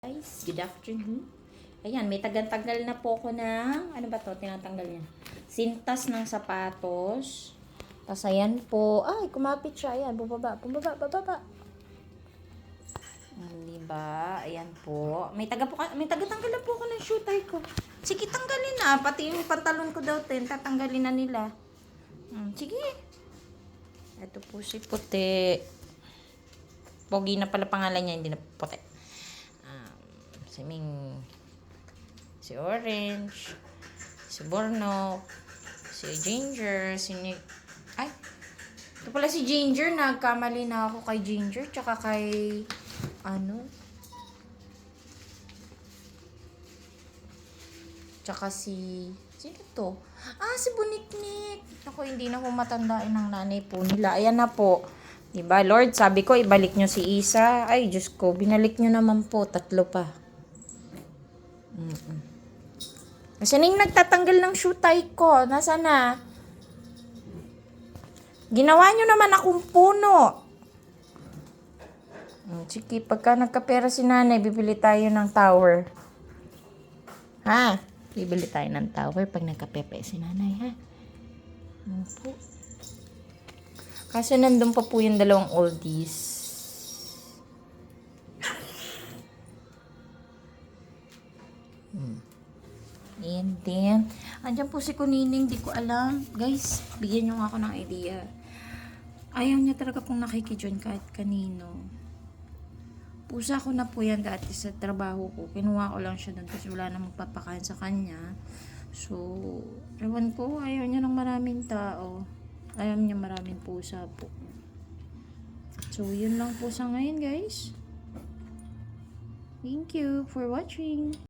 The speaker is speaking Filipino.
Guys, good afternoon. Ayan, may tagal-tagal na po ako ng, ano ba to, tinatanggal niya? Sintas ng sapatos. Tapos ayan po, ay, kumapit siya, ayan, bubaba. Diba? Ayan po. May tagatanggal na po ako ng shoe tie ko. Sige, tanggalin na. Pati yung pantalon ko daw, tatanggalin na nila. Sige. Ito po si Puti. Pogi na pala pangalan niya, hindi na Puti. Si Orange, si Bornok, si Ginger, ay, ito pala si Ginger, nagkamali na ako kay Ginger, tsaka kay, tsaka sino to? Si Buniknik. Ako, hindi na ko matandain ng nanay po nila. Ayan na po. Diba, Lord, sabi ko, ibalik nyo si Isa. Ay, Diyos ko, binalik nyo naman po, 3 pa. Kasi nang nagtatanggal ng shoe tie ko, nasa na? Ginawa nyo naman akong puno. Sige, pagka nagkapera si nanay, bibili tayo ng tower. Ha? Bibili tayo ng tower pag nagkapepe si nanay, ha? Po. Kaso nandun pa po yung 2 oldies. And then, andyan po si Kunining, di ko alam. Guys, bigyan nyo nga ako ng idea. Ayaw niya talaga pong nakikidyon kahit kanino. Pusa ko na po yan dati sa trabaho ko. Kinuha ko lang siya doon kasi wala na magpapakain sa kanya. So, ewan ko, ayaw niya ng maraming tao. Ayaw niya maraming pusa po. So, yun lang po sa ngayon, guys. Thank you for watching.